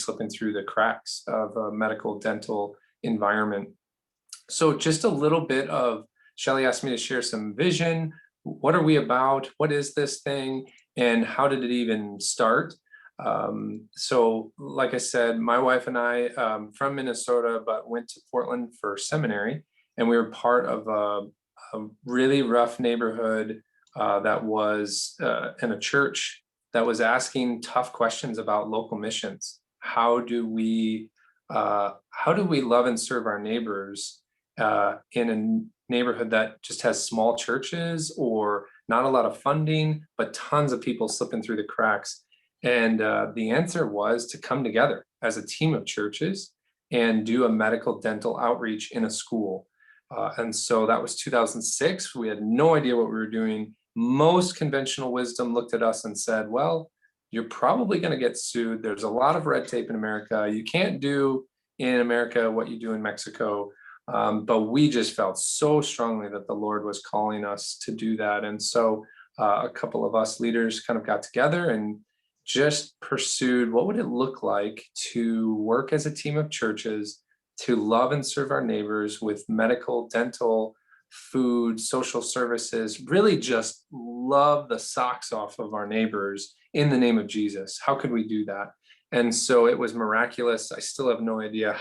slipping through the cracks of a medical dental environment. So just a little bit of, Shelley asked me to share some vision. What are we about? What is this thing? And how did it even start? So like I said, my wife and I, from Minnesota, but went to Portland for seminary, and we were part of a really rough neighborhood that was in a church that was asking tough questions about local missions. How do we love and serve our neighbors in a neighborhood that just has small churches or not a lot of funding, but tons of people slipping through the cracks? And the answer was to come together as a team of churches and do a medical dental outreach in a school. And so that was 2006. We had no idea what we were doing. Most conventional wisdom looked at us and said, well, you're probably going to get sued. There's a lot of red tape in America. You can't do in America what you do in Mexico. But we just felt so strongly that the Lord was calling us to do that. And so a couple of us leaders kind of got together and just pursued what would it look like to work as a team of churches to love and serve our neighbors with medical, dental, food, social services, really just love the socks off of our neighbors in the name of Jesus. How could we do that? And so it was miraculous. I still have no idea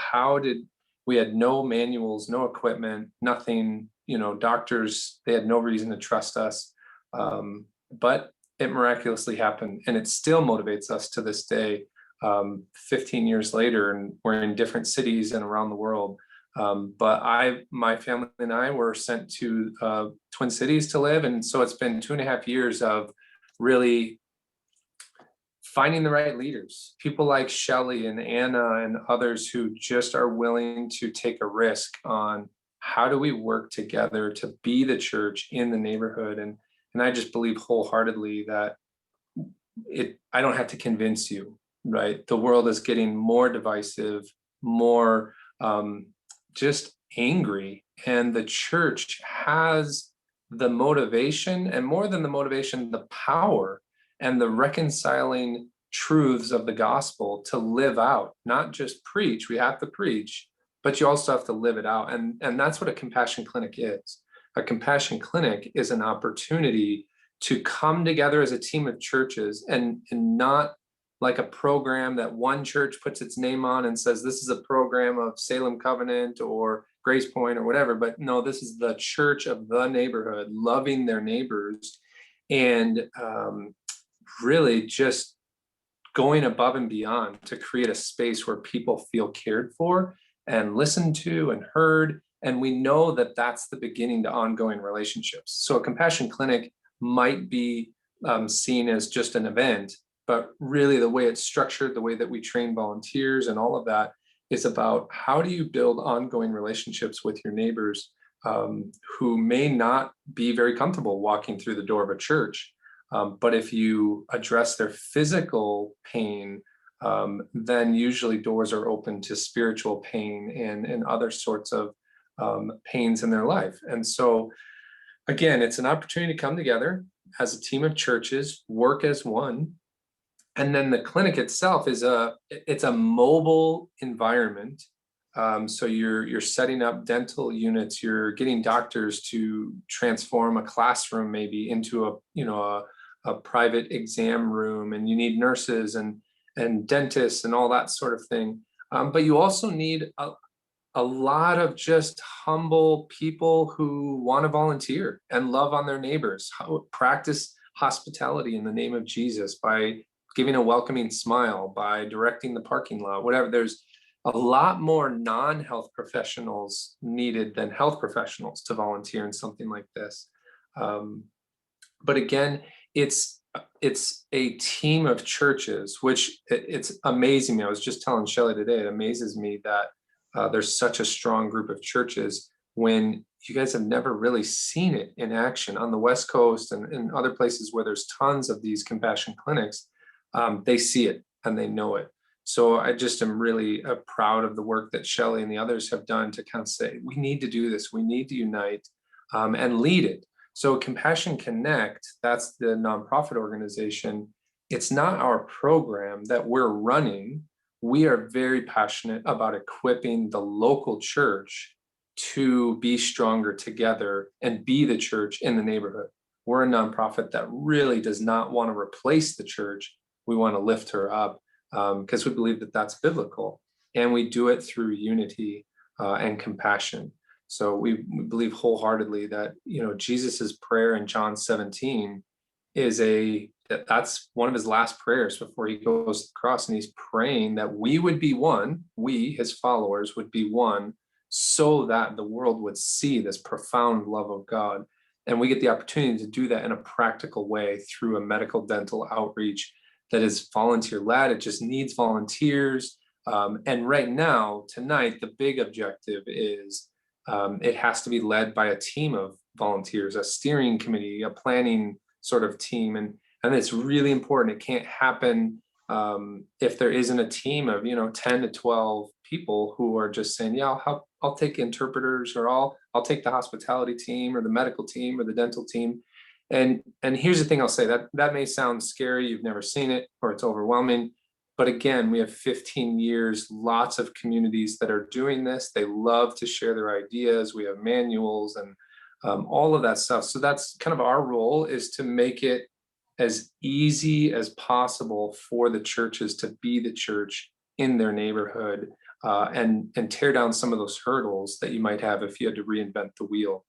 we had no manuals, no equipment, nothing, doctors, they had no reason to trust us. But it miraculously happened, and it still motivates us to this day, 15 years later, and we're in different cities and around the world. But my family and I were sent to Twin Cities to live. And so it's been 2.5 years of really finding the right leaders, people like Shelley and Anna and others who just are willing to take a risk on how do we work together to be the church in the neighborhood. And I just believe wholeheartedly that I don't have to convince you, right? The world is getting more divisive, more just angry. And the church has the motivation, and more than the motivation, the power and the reconciling truths of the gospel to live out, not just preach. We have to preach, but you also have to live it out. And that's what a compassion clinic is. A compassion clinic is an opportunity to come together as a team of churches, and not like a program that one church puts its name on and says, this is a program of Salem Covenant or Grace Point or whatever. But no, this is the church of the neighborhood, loving their neighbors, and really just going above and beyond to create a space where people feel cared for and listened to and heard. And we know that that's the beginning to ongoing relationships. So a compassion clinic might be seen as just an event, but really the way it's structured, the way that we train volunteers and all of that is about how do you build ongoing relationships with your neighbors who may not be very comfortable walking through the door of a church. But if you address their physical pain, then usually doors are open to spiritual pain and other sorts of pains in their life. And so, again, it's an opportunity to come together as a team of churches, work as one. And then the clinic itself it's a mobile environment. So you're setting up dental units, you're getting doctors to transform a classroom maybe into a private exam room, and you need nurses and dentists and all that sort of thing. But you also need a lot of just humble people who want to volunteer and love on their neighbors, practice hospitality in the name of Jesus by giving a welcoming smile, by directing the parking lot, whatever. There's a lot more non-health professionals needed than health professionals to volunteer in something like this. But again, it's a team of churches, which it's amazing me. I was just telling Shelley today, it amazes me that there's such a strong group of churches when you guys have never really seen it in action on the West Coast and in other places where there's tons of these compassion clinics. They see it and they know it. So I just am really proud of the work that Shelley and the others have done to kind of say, we need to do this. We need to unite and lead it. So Compassion Connect, that's the nonprofit organization. It's not our program that we're running. we are very passionate about equipping the local church to be stronger together and be the church in the neighborhood. We're a nonprofit that really does not want to replace the church. We want to lift her up because we believe that that's biblical. And we do it through unity and compassion. So we believe wholeheartedly that, Jesus's prayer in John 17 that's one of his last prayers before he goes to the cross. And he's praying that we would be one, we, his followers, would be one, so that the world would see this profound love of God. And we get the opportunity to do that in a practical way through a medical dental outreach that is volunteer led. It just needs volunteers. And right now, tonight, the big objective is it has to be led by a team of volunteers, a steering committee, a planning sort of team. And it's really important. It can't happen if there isn't a team of 10 to 12 people who are just saying, yeah, I'll take interpreters, or I'll take the hospitality team or the medical team or the dental team. And here's the thing I'll say, that may sound scary, you've never seen it, or it's overwhelming. But again, we have 15 years, lots of communities that are doing this. They love to share their ideas. We have manuals and all of that stuff. So that's kind of our role, is to make it as easy as possible for the churches to be the church in their neighborhood, and tear down some of those hurdles that you might have if you had to reinvent the wheel.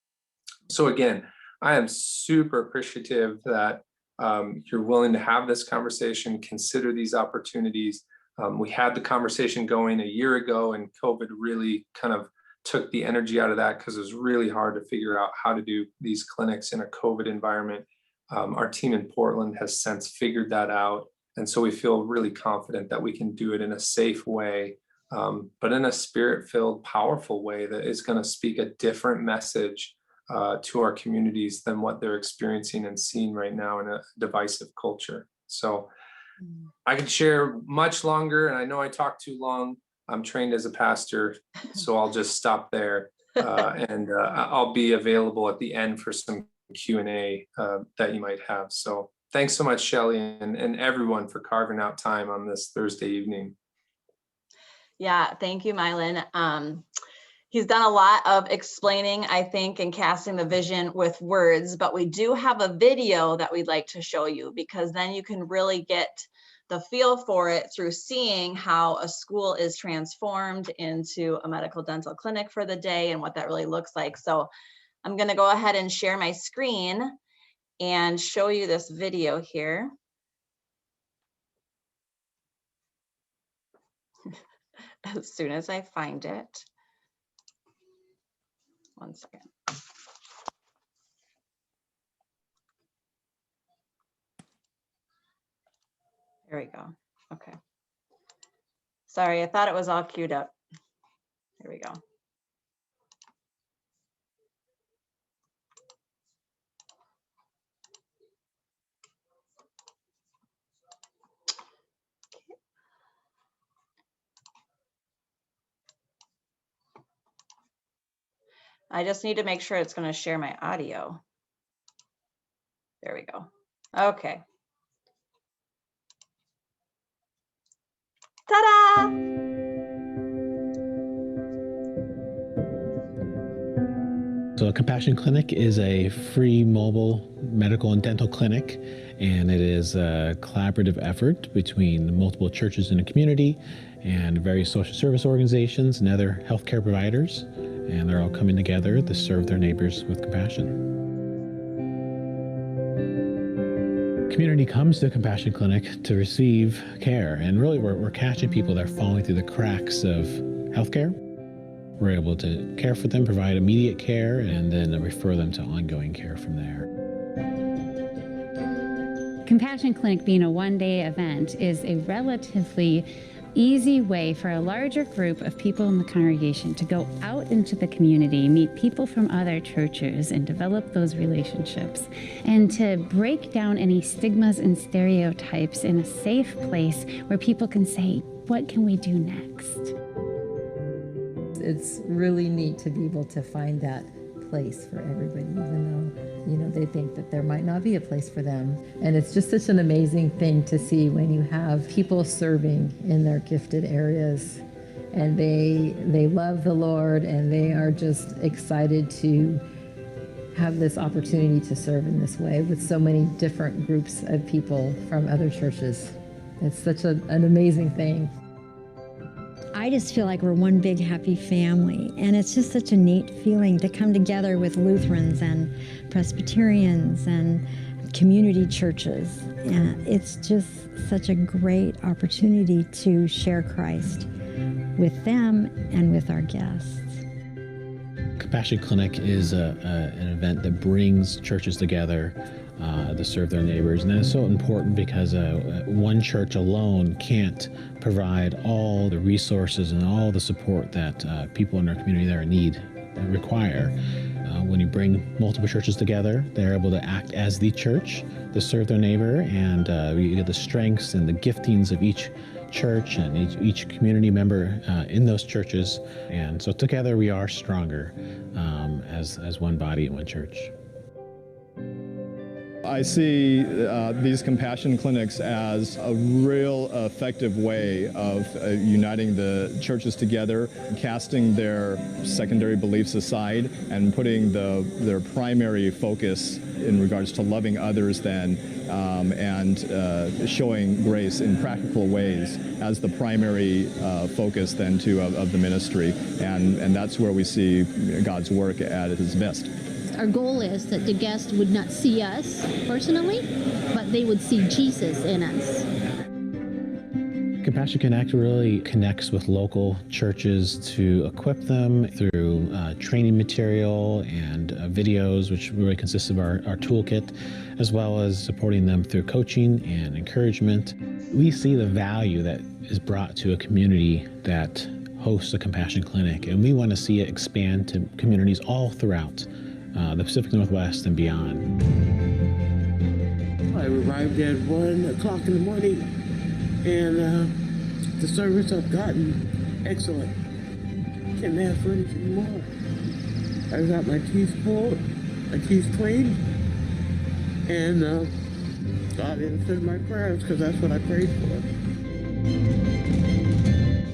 So again, I am super appreciative that you're willing to have this conversation, consider these opportunities. We had the conversation going a year ago, and COVID really kind of took the energy out of that because it was really hard to figure out how to do these clinics in a COVID environment. Our team in Portland has since figured that out. And so we feel really confident that we can do it in a safe way, but in a spirit-filled, powerful way that is going to speak a different message to our communities than what they're experiencing and seeing right now in a divisive culture. So I could share much longer, and I know I talked too long. I'm trained as a pastor, so I'll just stop there, and I'll be available at the end for some Q&A that you might have. So thanks so much, Shelley, and everyone for carving out time on this Thursday evening. Yeah, thank you, Mylan. He's done a lot of explaining, I think, and casting the vision with words, but we do have a video that we'd like to show you, because then you can really get the feel for it through seeing how a school is transformed into a medical dental clinic for the day and what that really looks like. So I'm going to go ahead and share my screen and show you this video here. As soon as I find it. One second. There we go. Okay. Sorry, I thought it was all queued up. Here we go. I just need to make sure it's going to share my audio. There we go. Okay. Ta-da! So a Compassion Clinic is a free mobile medical and dental clinic, and it is a collaborative effort between multiple churches in a community and various social service organizations and other healthcare providers, and they're all coming together to serve their neighbors with compassion. Community comes to Compassion Clinic to receive care, and really we're catching people that are falling through the cracks of healthcare. We're able to care for them, provide immediate care, and then refer them to ongoing care from there. Compassion Clinic, being a one-day event, is a relatively easy way for a larger group of people in the congregation to go out into the community, meet people from other churches, and develop those relationships, and to break down any stigmas and stereotypes in a safe place where people can say, what can we do next? It's really neat to be able to find that place for everybody, even though, you know, they think that there might not be a place for them. And it's just such an amazing thing to see when you have people serving in their gifted areas, and they love the Lord, and they are just excited to have this opportunity to serve in this way with so many different groups of people from other churches. It's such an amazing thing. I just feel like we're one big happy family, and it's just such a neat feeling to come together with Lutherans and Presbyterians and community churches. And it's just such a great opportunity to share Christ with them and with our guests. Compassion Clinic is an event that brings churches together to serve their neighbors. And that is so important because one church alone can't provide all the resources and all the support that people in our community there require. When you bring multiple churches together, they're able to act as the church to serve their neighbor, and you get the strengths and the giftings of each church and each community member in those churches. And so together we are stronger as one body and one church. I see these compassion clinics as a real effective way of uniting the churches together, casting their secondary beliefs aside, and putting their primary focus in regards to loving others then, and showing grace in practical ways as the primary focus then too of the ministry. And that's where we see God's work at its best. Our goal is that the guests would not see us personally, but they would see Jesus in us. Compassion Connect really connects with local churches to equip them through training material and videos, which really consists of our toolkit, as well as supporting them through coaching and encouragement. We see the value that is brought to a community that hosts a Compassion Clinic, and we want to see it expand to communities all throughout the Pacific Northwest and beyond. I arrived at 1 o'clock in the morning, and the service I've gotten excellent. Can't ask for anything more. I got my teeth pulled, my teeth cleaned, and God answered my prayers because that's what I prayed for.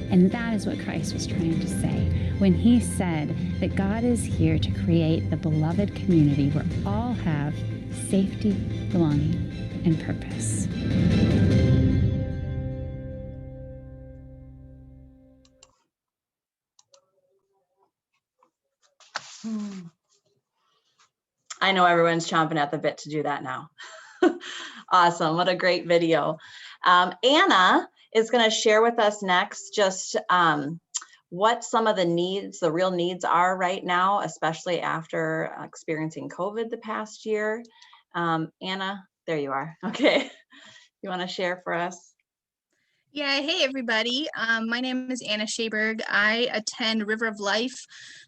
And that is what Christ was trying to say when he said that God is here to create the beloved community where all have safety, belonging, and purpose. I know everyone's chomping at the bit to do that now. Awesome. What a great video. Anna is going to share with us next just what some of the real needs are right now, especially after experiencing COVID the past year. Anna, there you are. Okay. You want to share for us? Yeah, hey everybody. My name is Anna Shaberg. I attend River of Life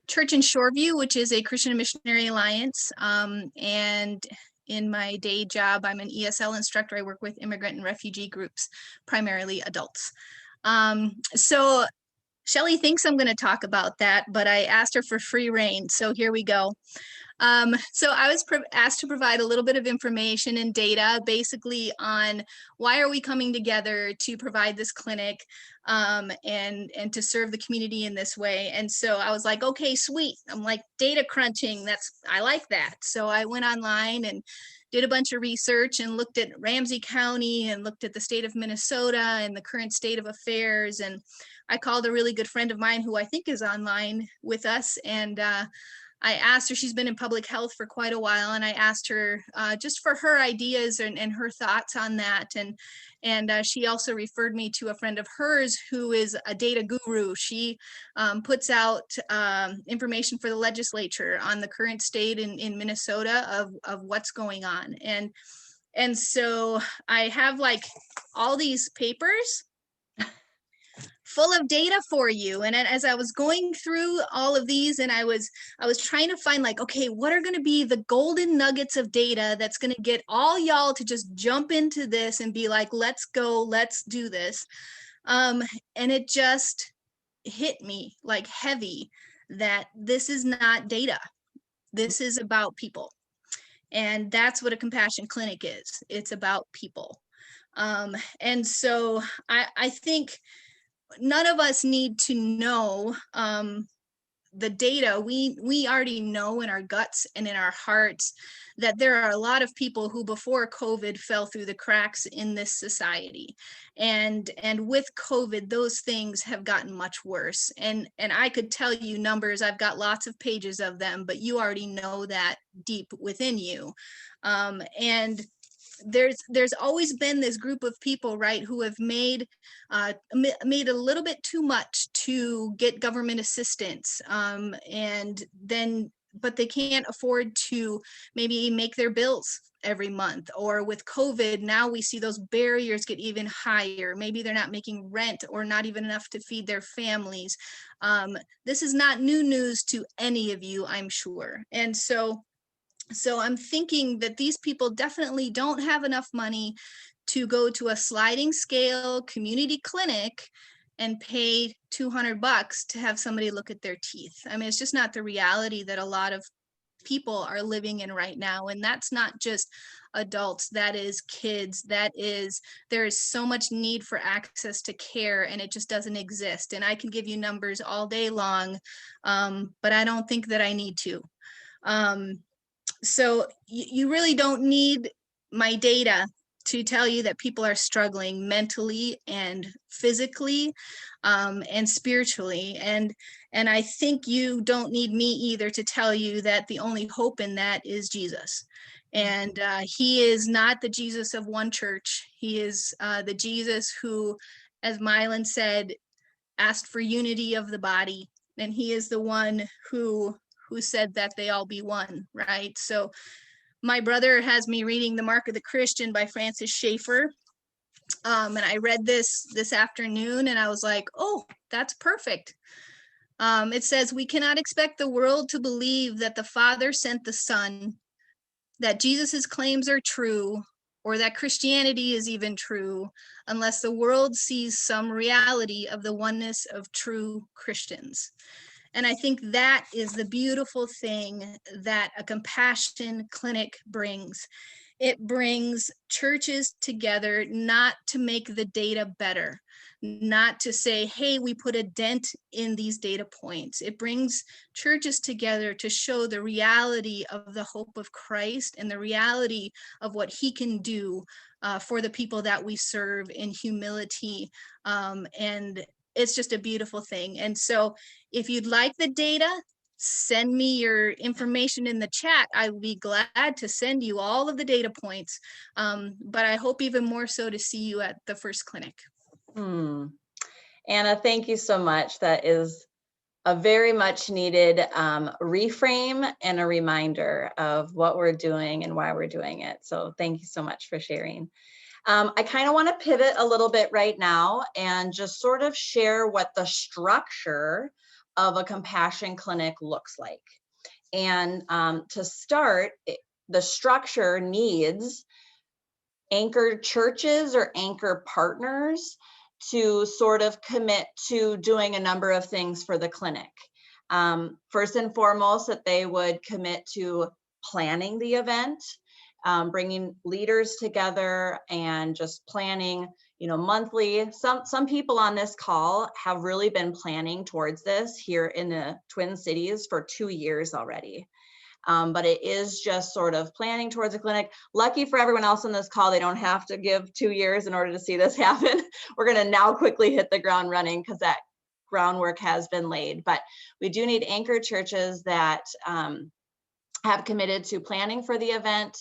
Church in Shoreview, which is a Christian Missionary Alliance. And in my day job, I'm an ESL instructor. I work with immigrant and refugee groups, primarily adults. So Shelly thinks I'm going to talk about that, but I asked her for free reign. So here we go. So I was asked to provide a little bit of information and data basically on why are we coming together to provide this clinic and to serve the community in this way. And so I was like, okay, sweet. I'm like, data crunching, I like that. So I went online and did a bunch of research and looked at Ramsey County and looked at the state of Minnesota and the current state of affairs. And I called a really good friend of mine who I think is online with us, and I asked her, she's been in public health for quite a while, and I asked her just for her ideas and her thoughts on that. And she also referred me to a friend of hers who is a data guru. She puts out information for the legislature on the current state in Minnesota of what's going on. And so I have like all these papers full of data for you. And as I was going through all of these, and I was trying to find like, okay, what are going to be the golden nuggets of data that's going to get all y'all to just jump into this and be like, let's go, let's do this. And it just hit me like heavy that this is not data. This is about people. And that's what a compassion clinic is. It's about people. And so I think none of us need to know the data. We already know in our guts and in our hearts that there are a lot of people who before COVID fell through the cracks in this society. And with COVID, those things have gotten much worse. And I could tell you numbers, I've got lots of pages of them, but you already know that deep within you. And there's always been this group of people, right, who have made a little bit too much to get government assistance, and then but they can't afford to maybe make their bills every month. Or with COVID, now we see those barriers get even higher. Maybe they're not making rent or not even enough to feed their families. This is not new news to any of you, I'm sure. And so I'm thinking that these people definitely don't have enough money to go to a sliding scale community clinic and pay $200 to have somebody look at their teeth. I mean, it's just not the reality that a lot of people are living in right now. And that's not just adults, that is kids, there is so much need for access to care, and it just doesn't exist. And I can give you numbers all day long, but I don't think that I need to. So you really don't need my data to tell you that people are struggling mentally and physically, and spiritually. And I think you don't need me either to tell you that the only hope in that is Jesus. And he is not the Jesus of one church. He is the Jesus who, as Mylan said, asked for unity of the body. And he is the one who said that they all be one, right? So my brother has me reading The Mark of the Christian by Francis Schaeffer. And I read this afternoon, and I was like, oh, that's perfect. It says, we cannot expect the world to believe that the Father sent the Son, that Jesus's claims are true, or that Christianity is even true, unless the world sees some reality of the oneness of true Christians. And I think that is the beautiful thing that a compassion clinic brings. It brings churches together, not to make the data better, not to say, hey, we put a dent in these data points. It brings churches together to show the reality of the hope of Christ and the reality of what he can do for the people that we serve in humility. And it's just a beautiful thing. And so if you'd like the data, send me your information in the chat. I would be glad to send you all of the data points. But I hope even more so to see you at the first clinic. Anna, thank you so much. That is a very much needed reframe and a reminder of what we're doing and why we're doing it. So thank you so much for sharing. I kind of want to pivot a little bit right now and just sort of share what the structure of a compassion clinic looks like. And to start, the structure needs anchor churches or anchor partners to sort of commit to doing a number of things for the clinic. First and foremost, that they would commit to planning the event, bringing leaders together and just planning, monthly. Some people on this call have really been planning towards this here in the Twin Cities for 2 years already. But it is just sort of planning towards a clinic. Lucky for everyone else on this call, they don't have to give 2 years in order to see this happen. We're going to now quickly hit the ground running because that groundwork has been laid. But we do need anchor churches that have committed to planning for the event,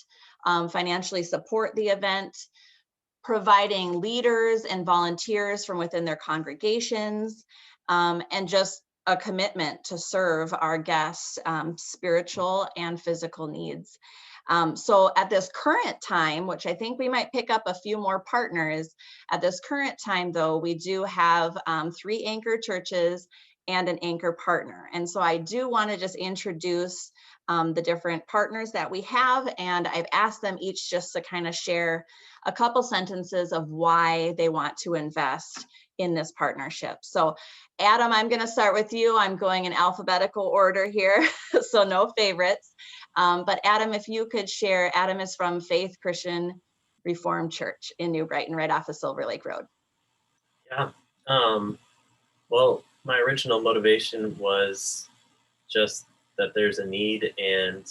financially support the event, providing leaders and volunteers from within their congregations, and just a commitment to serve our guests' spiritual and physical needs. So at this current time, which I think we might pick up a few more partners, at this current time though, we do have 3 anchor churches and an anchor partner. And so I do want to just introduce the different partners that we have, and I've asked them each just to kind of share a couple sentences of why they want to invest in this partnership. So Adam, I'm going to start with you. I'm going in alphabetical order here, so no favorites. But Adam, if you could share, Adam is from Faith Christian Reformed Church in New Brighton, right off of Silver Lake Road. Yeah. Well, my original motivation was just that there's a need and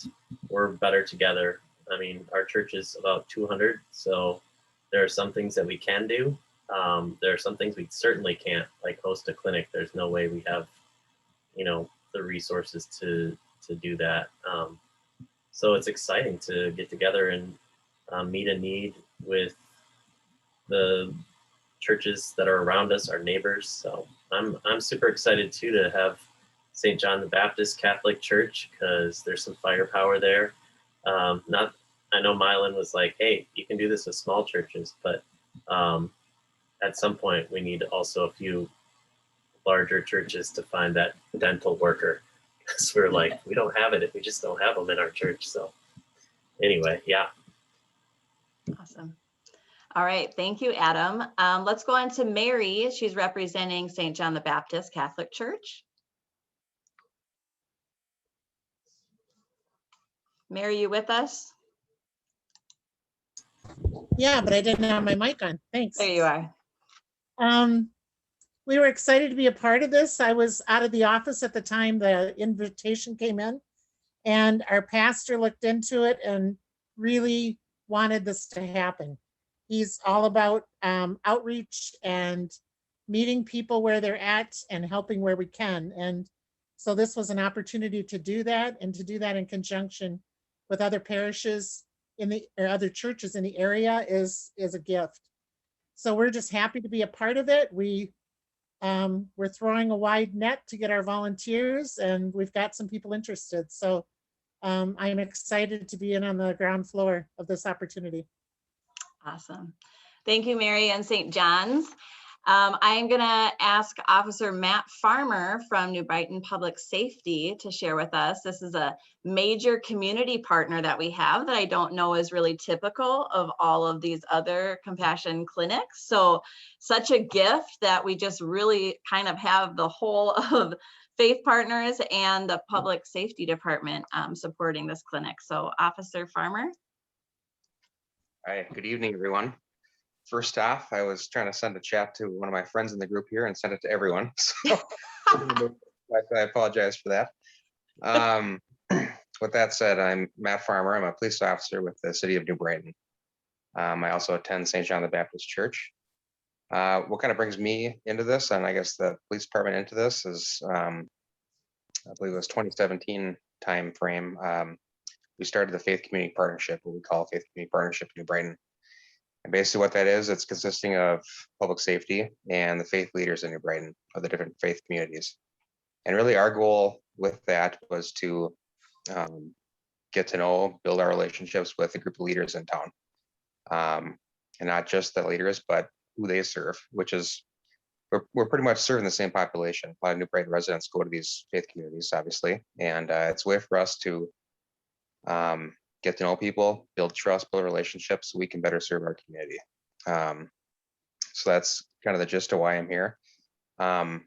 we're better together. I mean, our church is about 200, so there are some things that we can do. There are some things we certainly can't, like host a clinic. There's no way we have, the resources to do that. So it's exciting to get together and meet a need with the churches that are around us, our neighbors. So I'm super excited too to have St. John the Baptist Catholic Church, because there's some firepower there. I know Mylan was like, hey, you can do this with small churches, but at some point we need also a few larger churches to find that dental worker, because we're like, we don't have it. We just don't have them in our church. So anyway, yeah. Awesome. All right, thank you, Adam. Let's go on to Mary. She's representing St. John the Baptist Catholic Church. Mary, you with us? Yeah, but I didn't have my mic on. Thanks. There you are. We were excited to be a part of this. I was out of the office at the time the invitation came in, and our pastor looked into it and really wanted this to happen. He's all about outreach and meeting people where they're at and helping where we can. And so this was an opportunity to do that, and to do that in conjunction with other parishes or other churches in the area is a gift. So we're just happy to be a part of it. We're throwing a wide net to get our volunteers, and we've got some people interested. So I'm excited to be in on the ground floor of this opportunity. Awesome. Thank you, Mary. And St. John's. I'm going to ask Officer Matt Farmer from New Brighton Public Safety to share with us. This is a major community partner that we have that I don't know is really typical of all of these other compassion clinics. So such a gift that we just really kind of have the whole of faith partners and the public safety department supporting this clinic. So Officer Farmer. All right, good evening, everyone. First off, I was trying to send a chat to one of my friends in the group here and send it to everyone. So I apologize for that. With that said, I'm Matt Farmer. I'm a police officer with the city of New Brighton. I also attend St. John the Baptist Church. What kind of brings me into this, and I guess the police department into this, is I believe it was 2017 time frame. We started the Faith Community Partnership, what we call Faith Community Partnership in New Brighton. And basically what that is, it's consisting of public safety and the faith leaders in New Brighton of the different faith communities. And really our goal with that was to get to know, build our relationships with a group of leaders in town. And not just the leaders, but who they serve, which is, we're pretty much serving the same population. A lot of New Brighton residents go to these faith communities, obviously. And it's a way for us to get to know people, build trust, build relationships, so we can better serve our community. So that's kind of the gist of why I'm here. But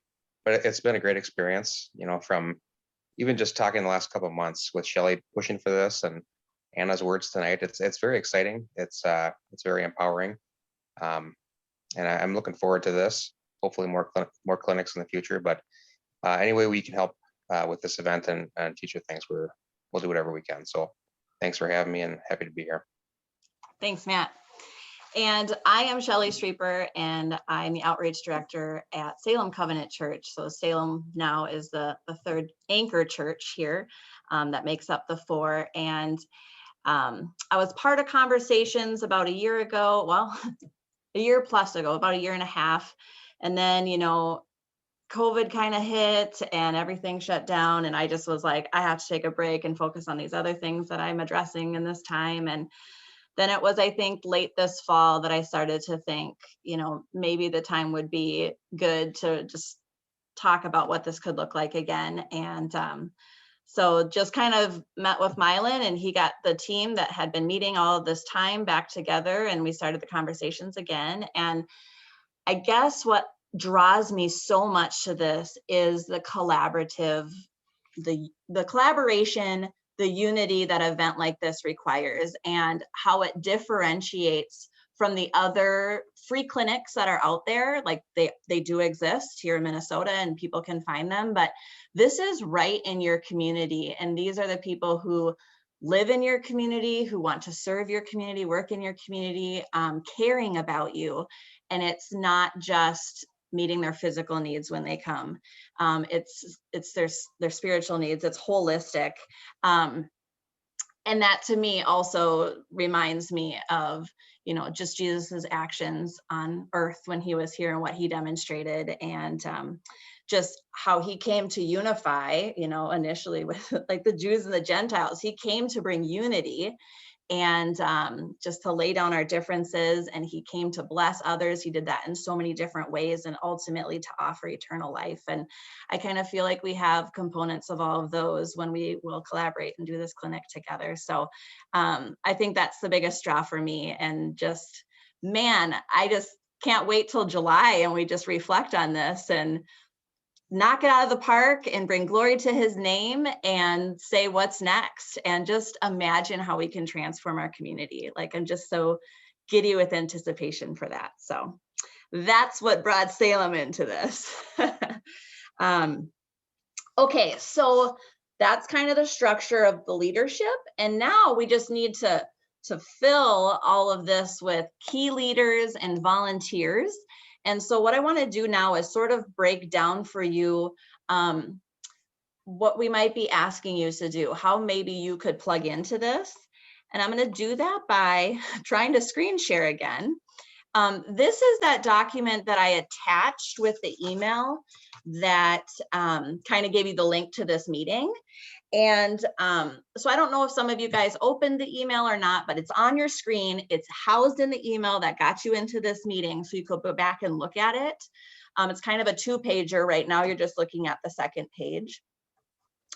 it's been a great experience, from even just talking the last couple of months with Shelley pushing for this and Anna's words tonight. It's very exciting. It's very empowering. And I'm looking forward to this. Hopefully more clinics in the future. But any way we can help with this event and future things, we'll do whatever we can. So thanks for having me, and happy to be here. Thanks, Matt. And I am Shelley Streeper, and I'm the outreach director at Salem Covenant Church. So Salem now is the third anchor church here that makes up the four. And I was part of conversations about a year ago, well, a year plus ago, about a year and a half. And then, COVID kind of hit and everything shut down. And I just was like, I have to take a break and focus on these other things that I'm addressing in this time. And then it was, I think, late this fall that I started to think, maybe the time would be good to just talk about what this could look like again. And so just kind of met with Mylan, and he got the team that had been meeting all of this time back together, and we started the conversations again. And I guess what draws me so much to this is the collaborative, the collaboration, the unity that an event like this requires, and how it differentiates from the other free clinics that are out there. Like they do exist here in Minnesota and people can find them, but this is right in your community. And these are the people who live in your community, who want to serve your community, work in your community, caring about you. And it's not just meeting their physical needs when they come. It's their spiritual needs. It's holistic. And that to me also reminds me of, you know, just Jesus's actions on earth when he was here and what he demonstrated, and just how he came to unify, you know, initially with like the Jews and the Gentiles. He came to bring unity and just to lay down our differences, and he came to bless others. He did that in so many different ways, and ultimately to offer eternal life. And I kind of feel like we have components of all of those when we will collaborate and do this clinic together. So I think that's the biggest draw for me. And just, man, I just can't wait till July and we just reflect on this and knock it out of the park and bring glory to his name and say what's next, and just imagine how we can transform our community. Like, I'm just so giddy with anticipation for that. So that's what brought Salem into this. Okay, so that's kind of the structure of the leadership. And now we just need to fill all of this with key leaders and volunteers. And so what I want to do now is sort of break down for you what we might be asking you to do, how maybe you could plug into this. And I'm going to do that by trying to screen share again. This is that document that I attached with the email that kind of gave you the link to this meeting. And so I don't know if some of you guys opened the email or not, but it's on your screen. It's housed in the email that got you into this meeting, so you could go back and look at it. It's kind of a 2-pager right now. You're just looking at the second page.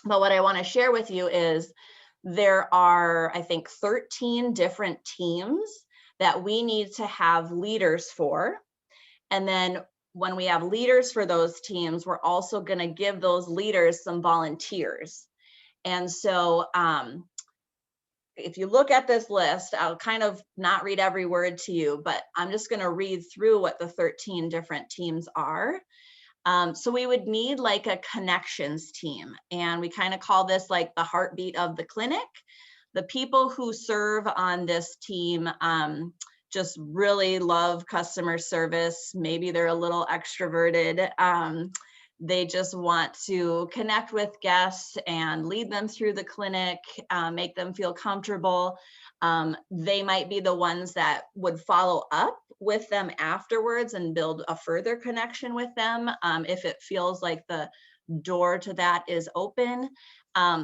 But what I want to share with you is there are, I think, 13 different teams that we need to have leaders for. And then when we have leaders for those teams, we're also going to give those leaders some volunteers. And so if you look at this list, I'll kind of not read every word to you, but I'm just going to read through what the 13 different teams are. So we would need like a connections team, and we kind of call this like the heartbeat of the clinic. The people who serve on this team just really love customer service. Maybe they're a little extroverted. They just want to connect with guests and lead them through the clinic, make them feel comfortable. They might be the ones that would follow up with them afterwards and build a further connection with them if it feels like the door to that is open.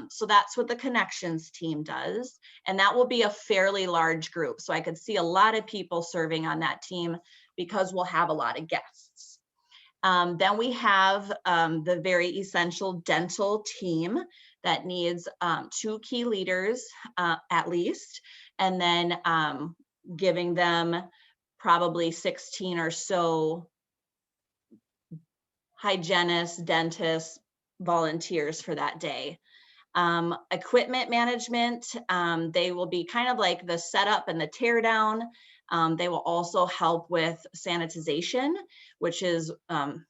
So that's what the connections team does. And that will be a fairly large group. So I could see a lot of people serving on that team because we'll have a lot of guests. Then we have the very essential dental team that needs 2 key leaders at least, and then giving them probably 16 or so hygienists, dentists, volunteers for that day. Equipment management, they will be kind of like the setup and the tear down. They will also help with sanitization, which is,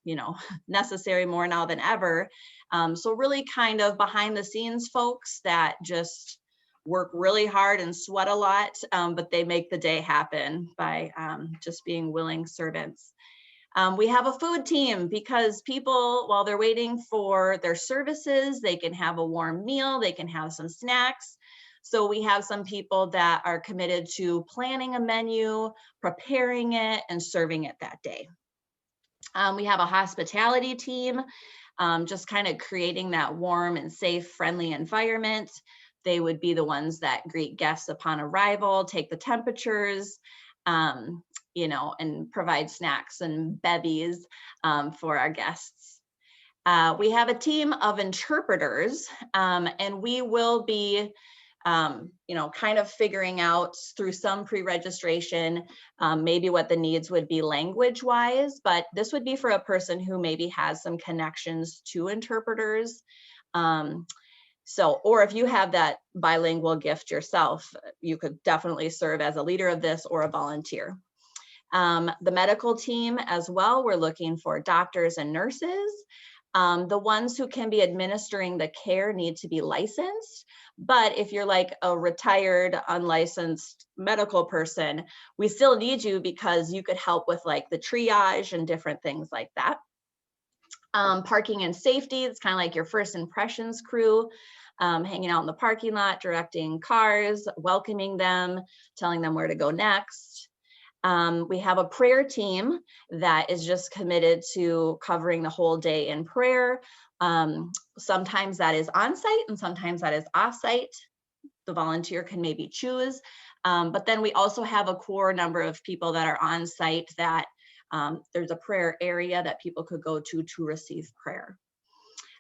you know, necessary more now than ever. So really kind of behind the scenes folks that just work really hard and sweat a lot, but they make the day happen by just being willing servants. We have a food team because people, while they're waiting for their services, they can have a warm meal, they can have some snacks. So we have some people that are committed to planning a menu, preparing it, and serving it that day. We have a hospitality team, just kind of creating that warm and safe, friendly environment. They would be the ones that greet guests upon arrival, take the temperatures, you know, and provide snacks and bevies for our guests. We have a team of interpreters, and we will be you know, kind of figuring out through some pre-registration, maybe what the needs would be language-wise, but this would be for a person who maybe has some connections to interpreters. Or if you have that bilingual gift yourself, you could definitely serve as a leader of this or a volunteer. The medical team as well, we're looking for doctors and nurses. The ones who can be administering the care need to be licensed, but if you're like a retired, unlicensed medical person, we still need you because you could help with like the triage and different things like that. Parking and safety, it's kind of like your first impressions crew, hanging out in the parking lot, directing cars, welcoming them, telling them where to go next. We have a prayer team that is just committed to covering the whole day in prayer. Sometimes that is on site and sometimes that is off site. The volunteer can maybe choose. But then we also have a core number of people that are on site that there's a prayer area that people could go to receive prayer.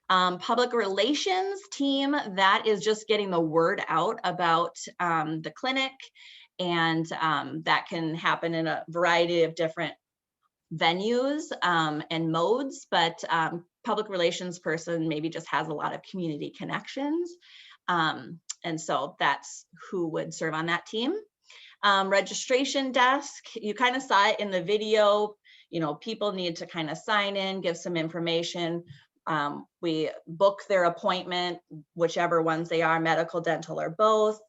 Public relations team, that is just getting the word out about the clinic. And that can happen in a variety of different venues and modes, but public relations person maybe just has a lot of community connections. And so that's who would serve on that team. Registration desk, you kind of saw it in the video, you know, people need to kind of sign in, give some information. We book their appointment, whichever ones they are, medical, dental, or both.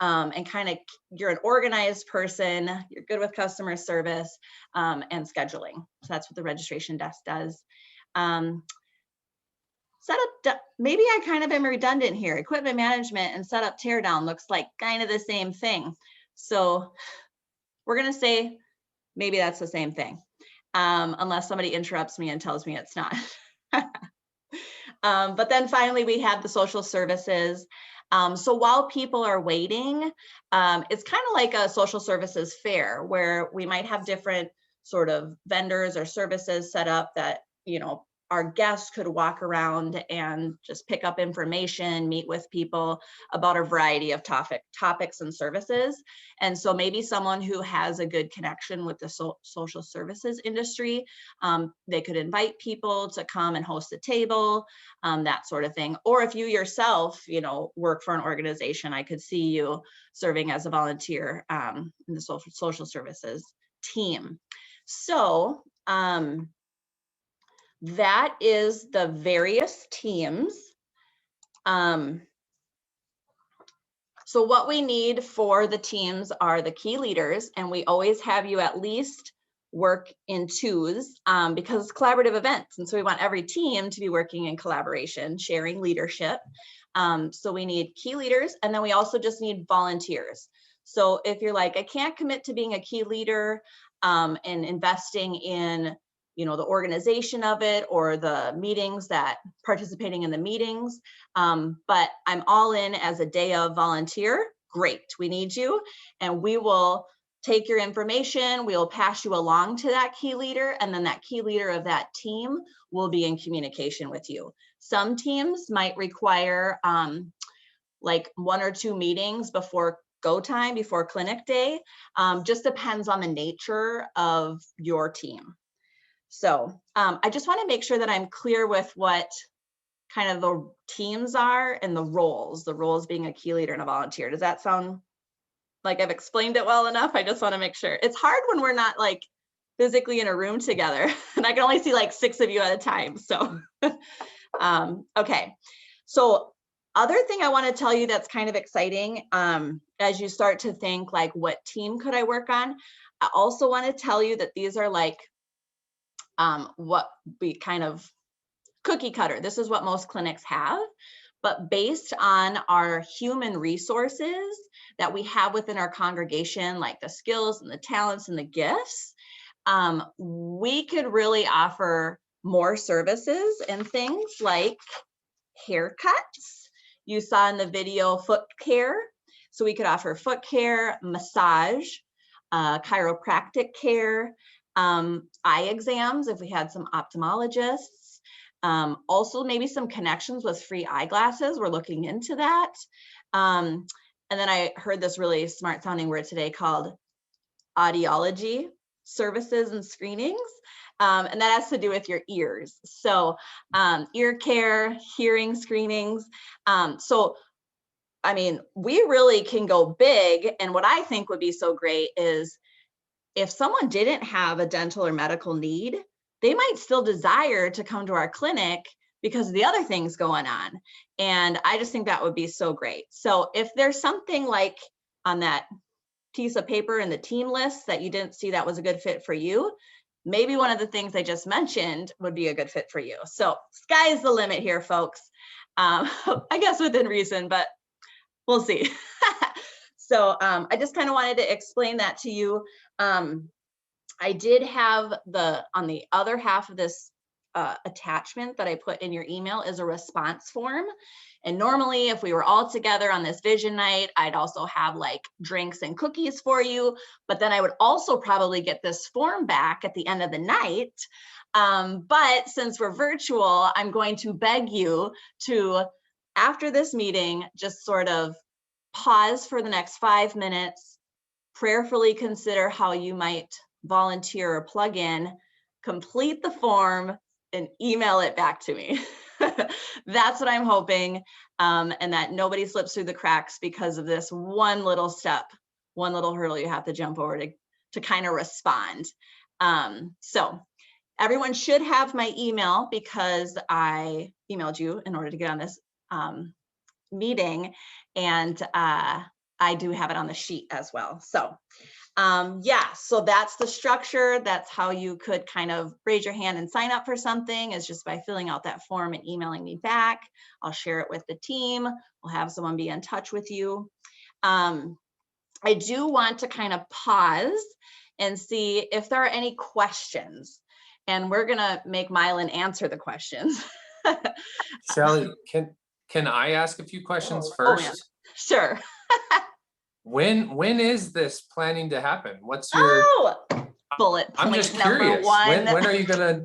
And kind of, you're an organized person, you're good with customer service and scheduling. So that's what the registration desk does. Setup, maybe I kind of am redundant here. Equipment management and setup teardown looks like kind of the same thing. So we're gonna say maybe that's the same thing, unless somebody interrupts me and tells me it's not. But then finally, we have the social services. So while people are waiting, it's kind of like a social services fair where we might have different sort of vendors or services set up that, you know, our guests could walk around and just pick up information, meet with people about a variety of topics and services. And so maybe someone who has a good connection with the social services industry, they could invite people to come and host a table, that sort of thing. Or if you yourself, you know, work for an organization, I could see you serving as a volunteer in the social services team. So, that is the various teams. So what we need for the teams are the key leaders, and we always have you at least work in twos because it's collaborative events. And so we want every team to be working in collaboration, sharing leadership. So we need key leaders, and then we also just need volunteers. So if you're like, I can't commit to being a key leader and investing in, you know, the organization of it or the meetings, that participating in the meetings, but I'm all in as a day of volunteer, great, we need you. And we will take your information, we'll pass you along to that key leader, and then that key leader of that team will be in communication with you. Some teams might require like 1 or 2 meetings before go time, before clinic day, just depends on the nature of your team. So I just want to make sure that I'm clear with what kind of the teams are and the roles being a key leader and a volunteer. Does that sound like I've explained it well enough? I just want to make sure. It's hard when we're not like physically in a room together and I can only see like 6 of you at a time. So, okay. So other thing I want to tell you that's kind of exciting as you start to think like, what team could I work on? I also want to tell you that these are like, what we kind of cookie cutter. This is what most clinics have, but based on our human resources that we have within our congregation, like the skills and the talents and the gifts, we could really offer more services and things like haircuts. You saw in the video foot care. So we could offer foot care, massage, chiropractic care, eye exams if we had some ophthalmologists, also maybe some connections with free eyeglasses. We're looking into that. And And then I heard this really smart sounding word today called audiology services and screenings. And that has to do with your ears. So ear care, hearing screenings. So, I mean, we really can go big. And what I think would be so great is if someone didn't have a dental or medical need, they might still desire to come to our clinic because of the other things going on. And I just think that would be so great. So if there's something like on that piece of paper in the team list that you didn't see that was a good fit for you, maybe one of the things I just mentioned would be a good fit for you. So sky's the limit here, folks. I guess within reason, but we'll see. So I just kind of wanted to explain that to you. I did have on the other half of this attachment that I put in your email is a response form. And normally if we were all together on this vision night, I'd also have like drinks and cookies for you, but then I would also probably get this form back at the end of the night. But since we're virtual, I'm going to beg you to, after this meeting, just sort of pause for the next 5 minutes, prayerfully consider how you might volunteer or plug in, complete the form, and email it back to me. That's what I'm hoping, and that nobody slips through the cracks because of this one little step, one little hurdle you have to jump over to kind of respond. So everyone should have my email because I emailed you in order to get on this meeting, and I do have it on the sheet as well. So yeah, so that's the structure. That's how you could kind of raise your hand and sign up for something, is just by filling out that form and emailing me back. I'll share it with the team. We'll have someone be in touch with you. I do want to kind of pause and see if there are any questions, and we're gonna make Mylan answer the questions. Sally, can I ask a few questions first? Yeah. Sure. When is this planning to happen? What's your bullet point I'm just number curious. one? When are you gonna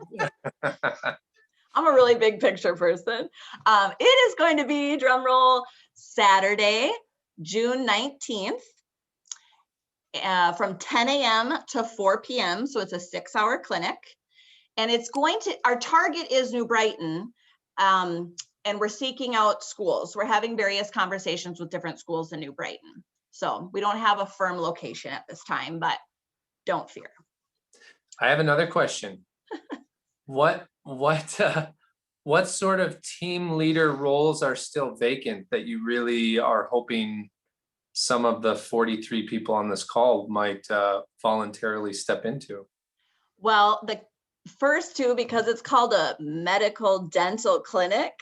I'm a really big picture person. It is going to be, drum roll, Saturday, June 19th, from 10 a.m. to 4 p.m. So it's a 6-hour clinic. And it's going to, our target is New Brighton. And we're seeking out schools. We're having various conversations with different schools in New Brighton. So we don't have a firm location at this time, but don't fear. I have another question. What sort of team leader roles are still vacant that you really are hoping some of the 43 people on this call might voluntarily step into? Well, the first two, because it's called a medical dental clinic,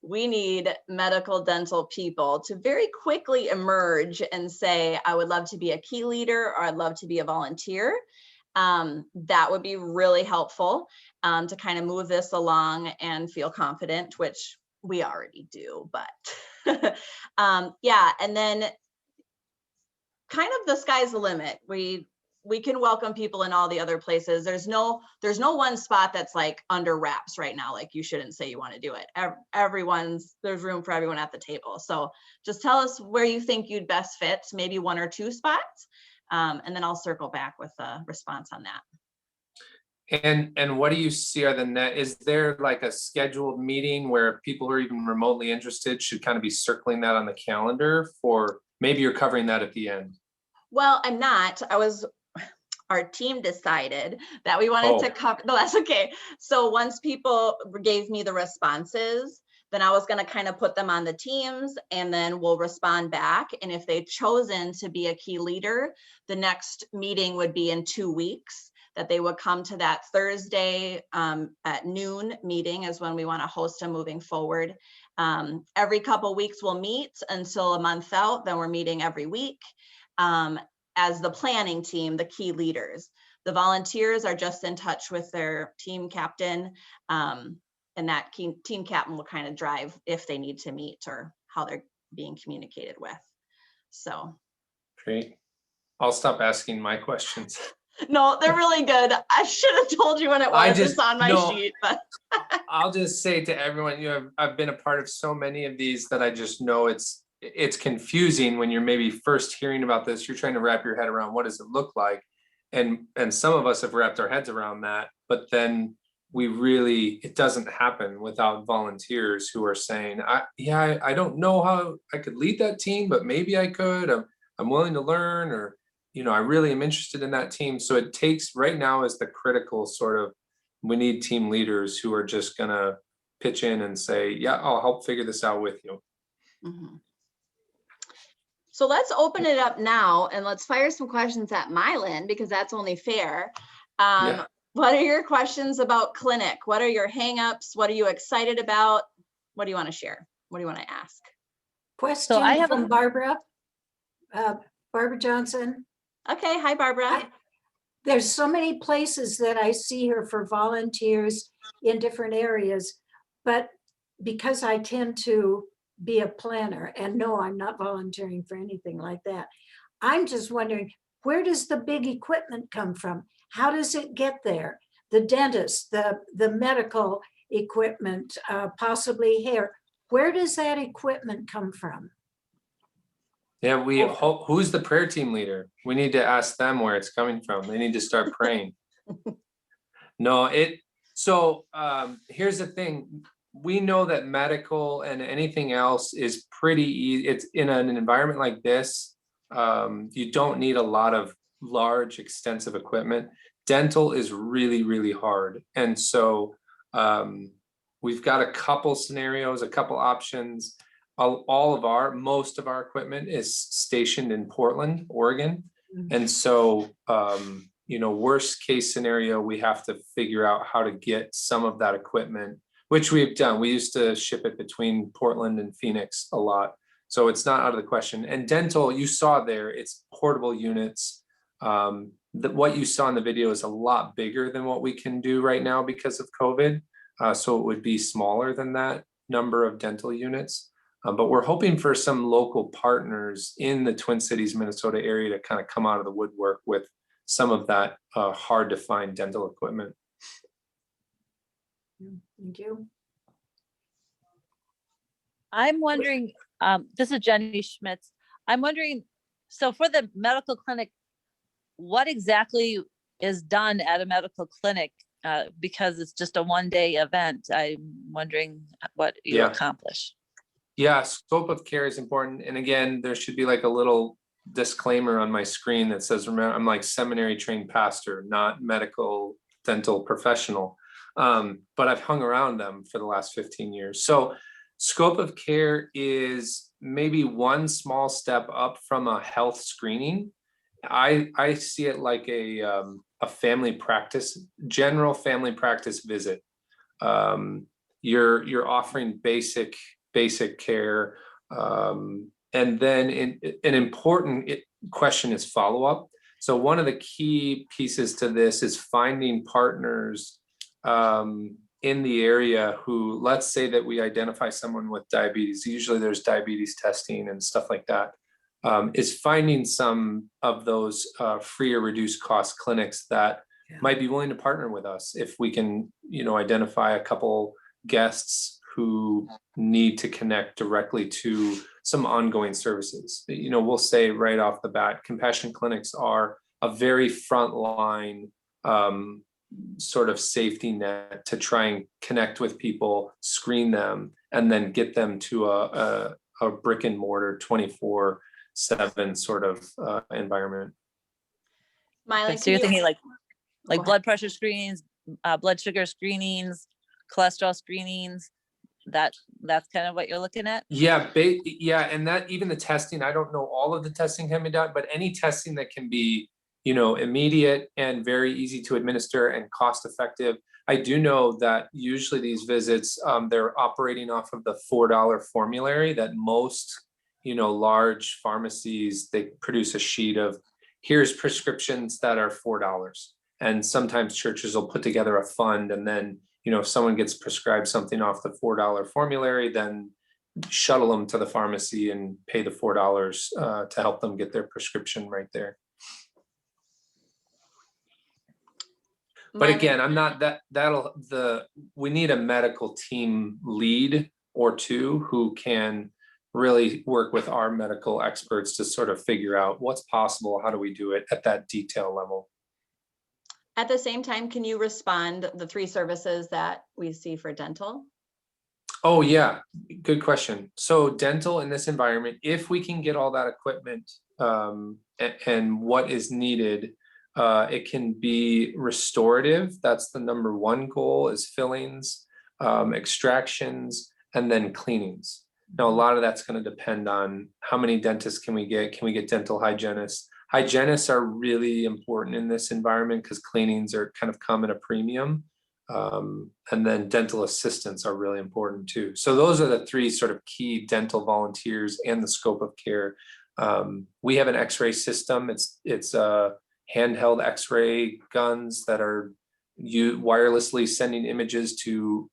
we need medical dental people to very quickly emerge and say, I would love to be a key leader, or I'd love to be a volunteer. That would be really helpful to kind of move this along and feel confident, which we already do, but yeah. And then kind of the sky's the limit. We can welcome people in all the other places. There's no one spot that's like under wraps right now. Like you shouldn't say you want to do it. There's room for everyone at the table. So just tell us where you think you'd best fit, maybe 1 or 2 spots. And then I'll circle back with a response on that. And what do you see are is there like a scheduled meeting where people who are even remotely interested should kind of be circling that on the calendar, for maybe you're covering that at the end? Well, I'm not. Our team decided that we wanted to cover, no, that's okay. So once people gave me the responses, then I was going to kind of put them on the teams, and then we'll respond back. And if they've chosen to be a key leader, the next meeting would be in 2 weeks, that they would come to that Thursday at noon meeting is when we want to host them moving forward. Every couple weeks we'll meet until a month out, then we're meeting every week. As the planning team, the key leaders. The volunteers are just in touch with their team captain, and that team captain will kind of drive if they need to meet or how they're being communicated with. So. Great. I'll stop asking my questions. No, they're really good. I should have told you when it was. It's on my sheet, but. I'll just say to everyone, I've been a part of so many of these that I just know it's it's confusing when you're maybe first hearing about this. You're trying to wrap your head around what does it look like, and some of us have wrapped our heads around that, but then it doesn't happen without volunteers who are saying, I don't know how I could lead that team, but maybe I could. I'm willing to learn, or I really am interested in that team. So it takes, right now is the critical sort of, we need team leaders who are just gonna pitch in and say, yeah, I'll help figure this out with you. Mhm. So let's open it up now and let's fire some questions at Mylan, because that's only fair. Yeah. What are your questions about clinic? What are your hangups? What are you excited about? What do you want to share? What do you want to ask? Question from Barbara. Barbara Johnson. Okay, hi Barbara. There's so many places that I see here for volunteers in different areas, but because I tend to be a planner, and no, I'm not volunteering for anything like that. I'm just wondering, where does the big equipment come from? How does it get there? The dentist, the medical equipment, possibly hair. Where does that equipment come from? Yeah, who's the prayer team leader? We need to ask them where it's coming from. They need to start praying. No, here's the thing. We know that medical and anything else is pretty easy. It's in an environment like this. You don't need a lot of large, extensive equipment. Dental is really, really hard. And so we've got a couple scenarios, a couple options. Most of our equipment is stationed in Portland, Oregon. And so, worst case scenario, we have to figure out how to get some of that equipment, which we've done. We used to ship it between Portland and Phoenix a lot. So it's not out of the question. And dental, you saw there, it's portable units. What you saw in the video is a lot bigger than what we can do right now because of COVID. So it would be smaller than that number of dental units. But we're hoping for some local partners in the Twin Cities, Minnesota area to kind of come out of the woodwork with some of that hard to find dental equipment. Thank you. I'm wondering, this is Jenny Schmitz. I'm wondering, so for the medical clinic, what exactly is done at a medical clinic? Because it's just a one-day event. I'm wondering what you accomplish. Yeah, scope of care is important. And again, there should be like a little disclaimer on my screen that says, remember, I'm like seminary trained pastor, not medical dental professional. But I've hung around them for the last 15 years. So scope of care is maybe one small step up from a health screening. I see it like a family practice, general family practice visit. You're offering basic care. And then an important question is follow-up. So one of the key pieces to this is finding partners in the area who, let's say that we identify someone with diabetes, usually there's diabetes testing and stuff like that, is finding some of those free or reduced cost clinics that might be willing to partner with us if we can, identify a couple guests who need to connect directly to some ongoing services. We'll say right off the bat, compassion clinics are a very frontline sort of safety net to try and connect with people, screen them, and then get them to a brick and mortar 24/7 sort of environment. Mylan, so you're thinking like blood pressure screenings, blood sugar screenings, cholesterol screenings. That's kind of what you're looking at? Yeah, and that even the testing, I don't know all of the testing can be done, but any testing that can be, immediate and very easy to administer and cost effective. I do know that usually these visits, they're operating off of the $4 formulary that most, large pharmacies, they produce a sheet of, here's prescriptions that are $4. And sometimes churches will put together a fund, and then, if someone gets prescribed something off the $4 formulary, then shuttle them to the pharmacy and pay the $4 to help them get their prescription right there. But again, I'm not we need a medical team lead or two who can really work with our medical experts to sort of figure out what's possible, how do we do it at that detail level. At the same time, can you respond the 3 services that we see for dental? Oh yeah, good question. So dental in this environment, if we can get all that equipment and what is needed, it can be restorative. That's the number 1 goal, is fillings, extractions, and then cleanings. Now, a lot of that's going to depend on how many dentists can we get? Can we get dental hygienists? Hygienists are really important in this environment because cleanings are kind of come at a premium. And then dental assistants are really important too. So those are the 3 sort of key dental volunteers and the scope of care. We have an X-ray system. It's handheld X-ray guns that are wirelessly sending images to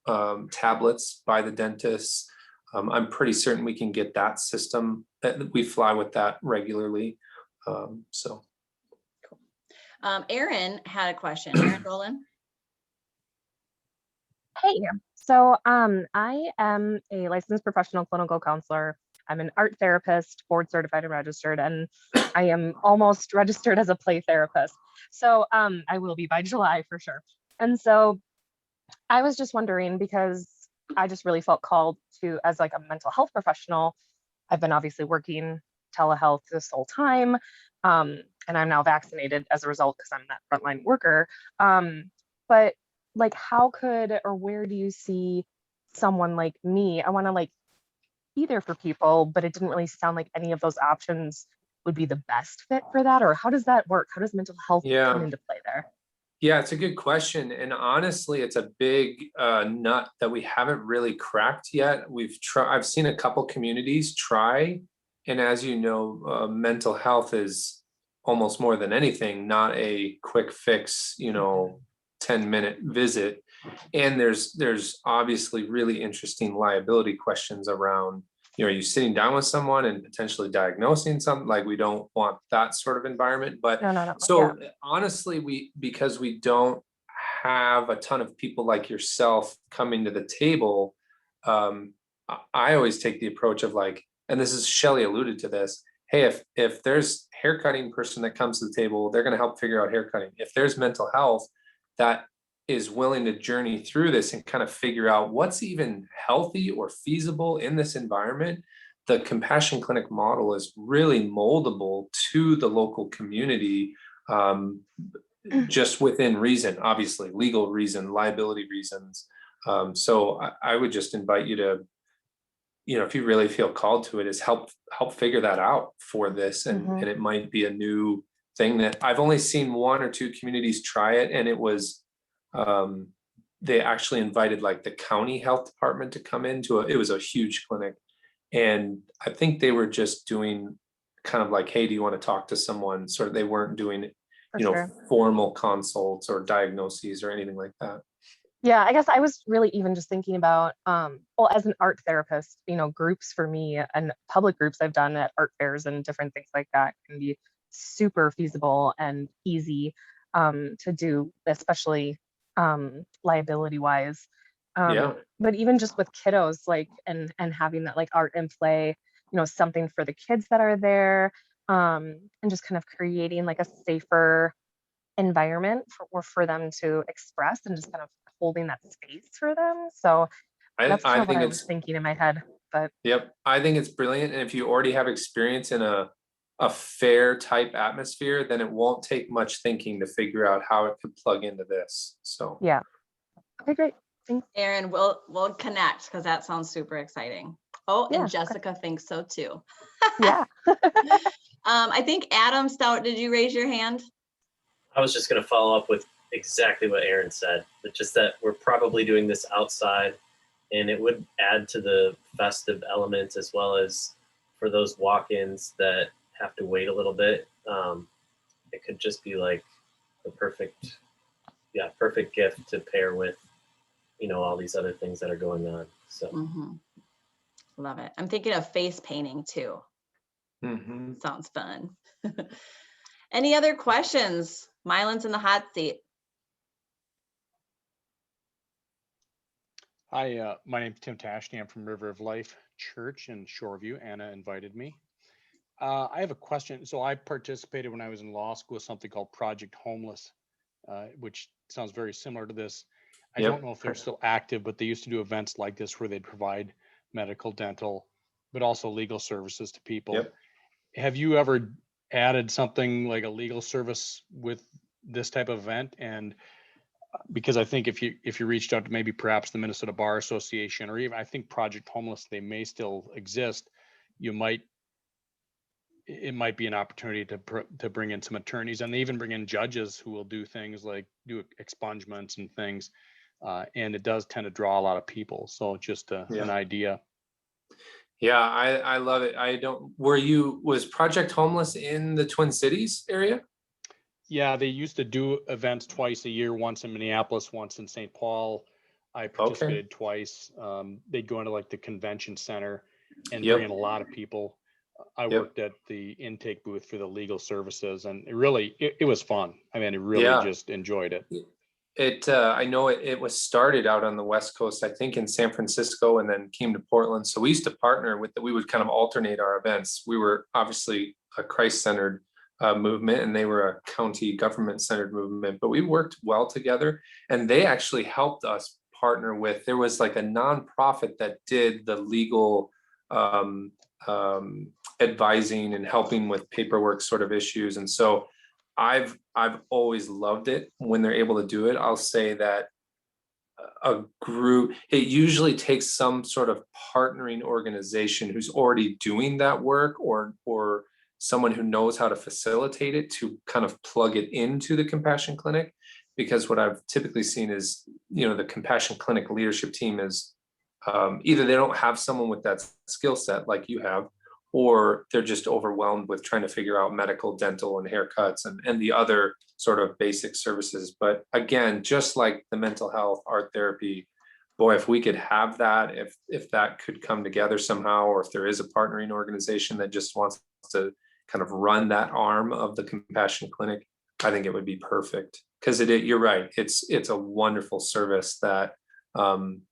tablets by the dentists. I'm pretty certain we can get that system. We fly with that regularly. So. Erin had a question. Erin Dolan. Hey, so I am a licensed professional clinical counselor. I'm an art therapist, board certified and registered, and I am almost registered as a play therapist. So I will be by July for sure. And so I was just wondering, because I just really felt called to, as like a mental health professional, I've been obviously working telehealth this whole time, and I'm now vaccinated as a result because I'm that frontline worker. But like, how could, or where do you see someone like me? I want to like be there for people, but it didn't really sound like any of those options would be the best fit for that. Or how does that work? How does mental health come into play there? Yeah, it's a good question. And honestly, it's a big nut that we haven't really cracked yet. I've seen a couple communities try. And as you know, mental health is almost more than anything, not a quick fix, 10-minute visit. And there's obviously really interesting liability questions around, are you sitting down with someone and potentially diagnosing something? Like, we don't want that sort of environment. But No. so honestly, because we don't have a ton of people like yourself coming to the table, I always take the approach of like, and this is Shelley alluded to this, hey, if there's haircutting person that comes to the table, they're going to help figure out haircutting. If there's mental health that is willing to journey through this and kind of figure out what's even healthy or feasible in this environment, the compassion clinic model is really moldable to the local community, just within reason, obviously legal reason, liability reasons. So I would just invite you to, if you really feel called to it, is help figure that out for this. And it might be a new thing that I've only seen 1 or 2 communities try it. And it was, they actually invited like the county health department to come into it was a huge clinic. And I think they were just doing kind of like, hey, do you want to talk to someone? Sort of, they weren't doing, formal consults or diagnoses or anything like that. Yeah, I guess I was really even just thinking about, well, as an art therapist, groups for me and public groups I've done at art fairs and different things like that can be super feasible and easy to do, especially liability wise. But even just with kiddos, like, and having that like art and play, something for the kids that are there, and just kind of creating like a safer environment for them to express and just kind of holding that space for them. So that's kind of what I was thinking in my head. But I think it's brilliant. And if you already have experience in a fair type atmosphere, then it won't take much thinking to figure out how it could plug into this. So yeah. Okay, great. Thanks. Erin, we'll connect because that sounds super exciting. Oh, and Jessica thinks so too. Yeah. I think Adam Stout, did you raise your hand? I was just going to follow up with exactly what Erin said, but just that we're probably doing this outside, and it would add to the festive element as well as for those walk-ins that have to wait a little bit. It could just be like the perfect gift to pair with, all these other things that are going on. So love it. I'm thinking of face painting too. Sounds fun. Any other questions? Mylan's in the hot seat. Hi, my name's Tim Tashney. I'm from River of Life Church in Shoreview. Anna invited me. I have a question. So I participated when I was in law school with something called Project Homeless, which sounds very similar to this. I Yep. don't know if they're still active, but they used to do events like this where they'd provide medical, dental, but also legal services to people. Yep. Have you ever added something like a legal service with this type of event? And because I think if you reached out to maybe perhaps the Minnesota Bar Association, or even I think Project Homeless, they may still exist, it might be an opportunity to bring in some attorneys, and they even bring in judges who will do things like do expungements and things, and it does tend to draw a lot of people. So just an idea. Yeah, I love it. Was Project Homeless in the Twin Cities area? Yeah, they used to do events twice a year, once in Minneapolis, once in St. Paul. I participated twice. They'd go into like the convention center and bring in a lot of people. I worked at the intake booth for the legal services, and it was fun. I mean, I really just enjoyed it. I know it was started out on the West Coast, I think in San Francisco, and then came to Portland. So we used to partner with we would kind of alternate our events. We were obviously a Christ-centered movement, and they were a county government-centered movement, but we worked well together, and they actually helped us partner with, there was like a nonprofit that did the legal advising and helping with paperwork sort of issues. And so I've always loved it when they're able to do it. I'll say that a group, it usually takes some sort of partnering organization who's already doing that work, or someone who knows how to facilitate it to kind of plug it into the Compassion Clinic. Because what I've typically seen is, the Compassion Clinic leadership team is either they don't have someone with that skill set like you have, or they're just overwhelmed with trying to figure out medical, dental, and haircuts and the other sort of basic services. But again, just like the mental health, art therapy, boy, if we could have that, if that could come together somehow, or if there is a partnering organization that just wants to kind of run that arm of the Compassion Clinic, I think it would be perfect. Because you're right, it's a wonderful service that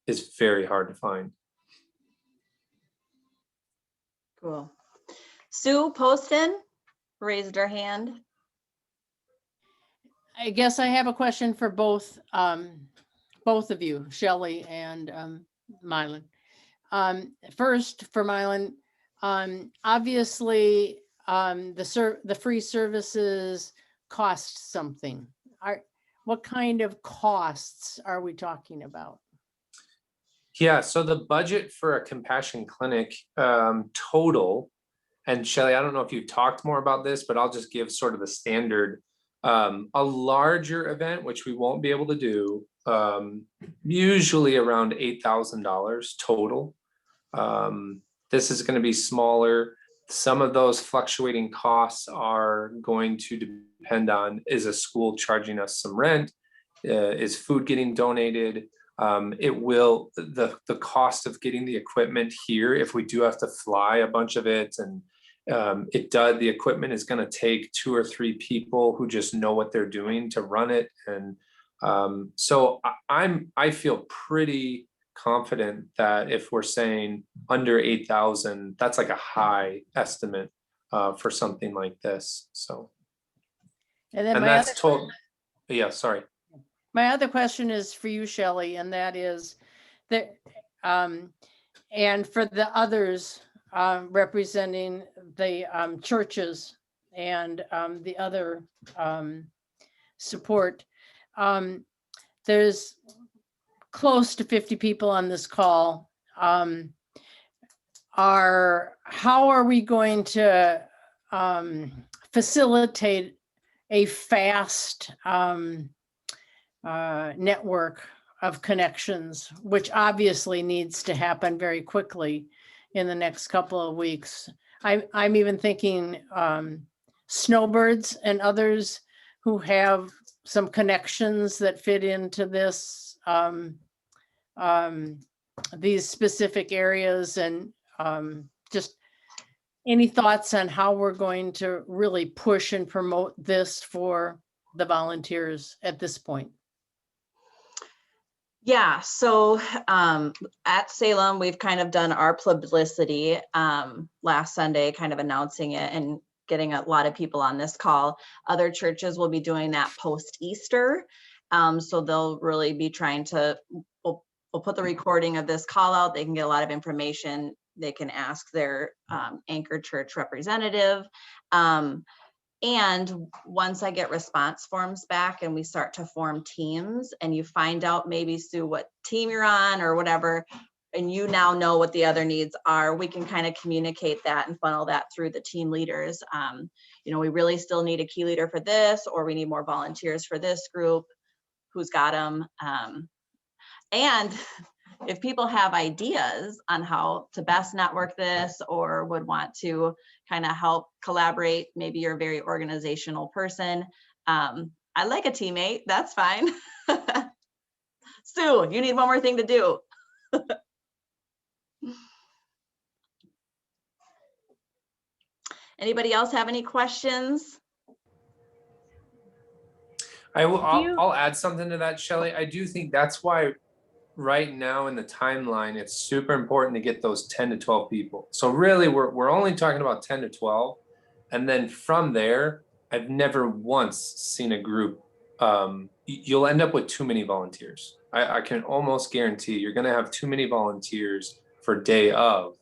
is very hard to find. Cool. Sue Poston raised her hand. I guess I have a question for both of you, Shelley and Mylan. First, for Mylan, obviously the free services cost something. What kind of costs are we talking about? Yeah, so the budget for a Compassion Clinic total, and Shelley, I don't know if you've talked more about this, but I'll just give sort of the standard. A larger event, which we won't be able to do, usually around $8,000 total. This is going to be smaller. Some of those fluctuating costs are going to depend on, is a school charging us some rent? Is food getting donated? The cost of getting the equipment here, if we do have to fly a bunch of it, and the equipment is going to take 2 or 3 people who just know what they're doing to run it. And so I feel pretty confident that if we're saying under 8,000, that's like a high estimate for something like this. So, and then that's total. Yeah, sorry. My other question is for you, Shelley, and that is that, and for the others representing the churches and the other support. There's close to 50 people on this call. How are we going to facilitate a fast network of connections, which obviously needs to happen very quickly in the next couple of weeks? I'm even thinking snowbirds and others who have some connections that fit into this, these specific areas, and just any thoughts on how we're going to really push and promote this for the volunteers at this point? Yeah, so at Salem, we've kind of done our publicity last Sunday, kind of announcing it and getting a lot of people on this call. Other churches will be doing that post-Easter. So they'll really be trying to, we'll put the recording of this call out. They can get a lot of information. They can ask their anchor church representative. And once I get response forms back and we start to form teams and you find out maybe, Sue, what team you're on or whatever, and you now know what the other needs are, we can kind of communicate that and funnel that through the team leaders. You know, we really still need a key leader for this, or we need more volunteers for this group. Who's got them? And if people have ideas on how to best network this or would want to kind of help collaborate, maybe you're a very organizational person. I like a teammate, that's fine. Sue, you need one more thing to do. Anybody else have any questions? I'll add something to that, Shelley. I do think that's why right now in the timeline, it's super important to get those 10 to 12 people. So really we're only talking about 10 to 12. And then from there, I've never once seen a group, you'll end up with too many volunteers. I can almost guarantee you're gonna have too many volunteers for day of.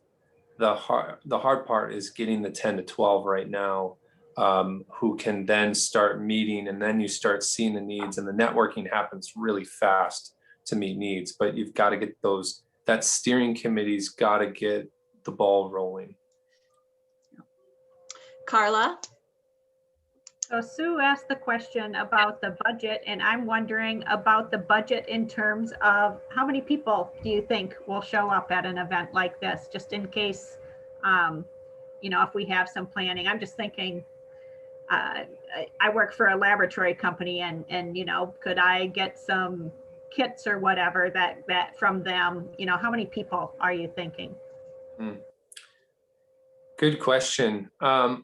The hard part is getting the 10 to 12 right now, who can then start meeting, and then you start seeing the needs, and the networking happens really fast to meet needs. But you've got to get that steering committee's got to get the ball rolling. Carla? So Sue asked the question about the budget, and I'm wondering about the budget in terms of how many people do you think will show up at an event like this, just in case, you know, if we have some planning. I'm just thinking, I work for a laboratory company, and you know, could I get some kits or whatever that from them? You know, how many people are you thinking? Good question.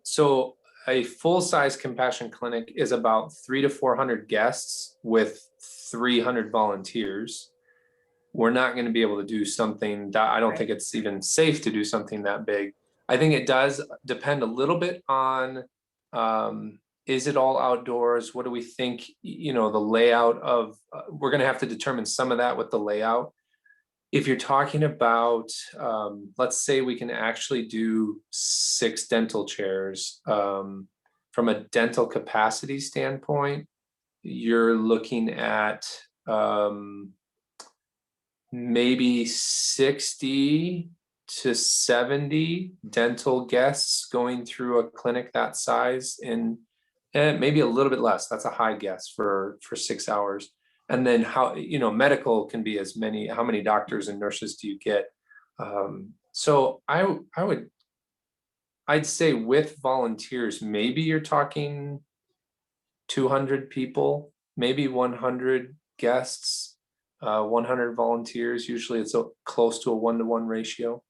So a full-size compassion clinic is about 300 to 400 guests with 300 volunteers. We're not going to be able to do something that, I don't think it's even safe to do something that big. I think it does depend a little bit on, is it all outdoors? What do we think, you know, the layout of, we're going to have to determine some of that with the layout. If you're talking about, let's say we can actually do 6 dental chairs, from a dental capacity standpoint, you're looking at maybe 60 to 70 dental guests going through a clinic that size, and maybe a little bit less. That's a high guess for 6 hours. And then how, you know, medical can be as many, how many doctors and nurses do you get? So I'd say with volunteers, maybe you're talking 200 people, maybe 100 guests, 100 volunteers. Usually it's close to a 1-to-1 ratio.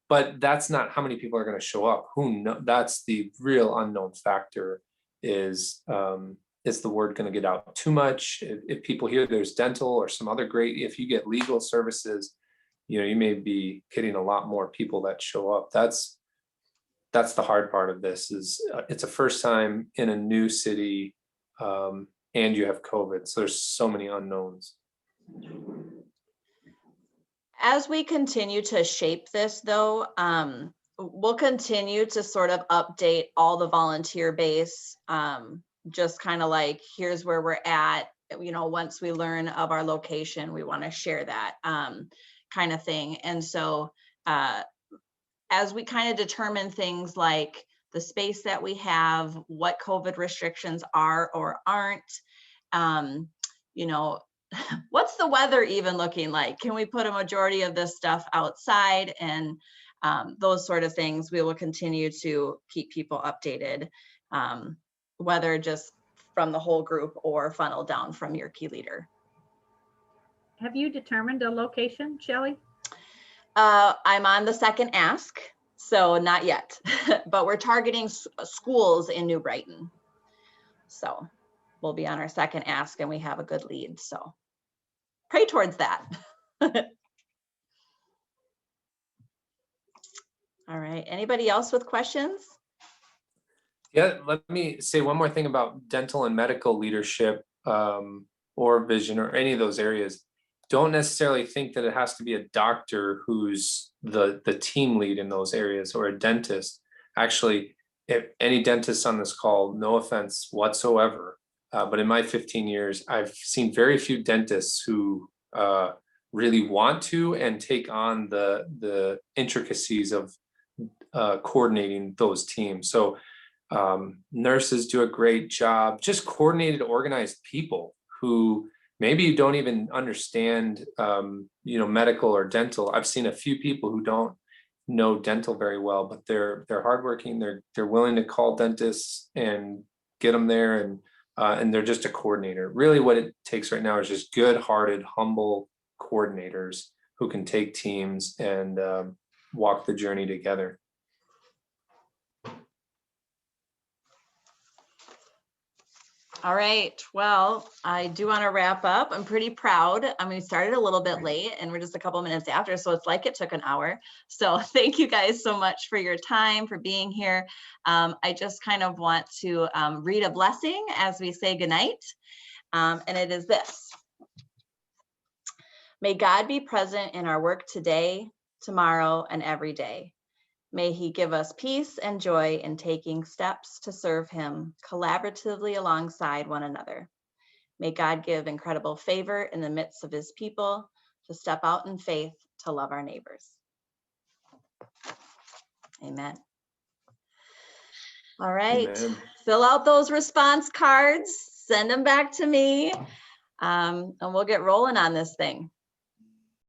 But that's not how many people are going to show up. Who knows? That's the real unknown factor. Is the word going to get out too much? If people hear there's dental or some other great, if you get legal services, you know, you may be getting a lot more people that show up. That's the hard part of this. Is it's a first time in a new city, and you have COVID, so there's so many unknowns. As we continue to shape this, though, we'll continue to sort of update all the volunteer base, just kind of like, here's where we're at. You know, once we learn of our location, we want to share that kind of thing. And so as we kind of determine things like the space that we have, what COVID restrictions are or aren't, you know, what's the weather even looking like? Can we put a majority of this stuff outside? And those sort of things, we will continue to keep people updated, whether just from the whole group or funnel down from your key leader. Have you determined a location, Shelley? I'm on the second ask, so not yet, but we're targeting schools in New Brighton. So we'll be on our second ask and we have a good lead, so. pray towards that. All right, anybody else with questions? Yeah, let me say one more thing about dental and medical leadership, or vision, or any of those areas. Don't necessarily think that it has to be a doctor who's the team lead in those areas, or a dentist. Actually, if any dentists on this call, no offense whatsoever, but in my 15 years, I've seen very few dentists who really want to and take on the intricacies of coordinating those teams. So nurses do a great job, just coordinated, organized people who maybe you don't even understand, medical or dental. I've seen a few people who don't know dental very well, but they're hardworking. They're willing to call dentists and get them there, and they're just a coordinator. Really, what it takes right now is just good-hearted, humble coordinators who can take teams and walk the journey together. All right, well, I do want to wrap up. I'm pretty proud. I mean, we started a little bit late and we're just a couple minutes after, so it's like it took an hour. So thank you guys so much for your time, for being here. I just kind of want to read a blessing as we say goodnight. And it is this. May God be present in our work today, tomorrow, and every day. May he give us peace and joy in taking steps to serve him collaboratively alongside one another. May God give incredible favor in the midst of his people to step out in faith to love our neighbors. Amen. All right, Amen. Fill out those response cards, send them back to me, and we'll get rolling on this thing.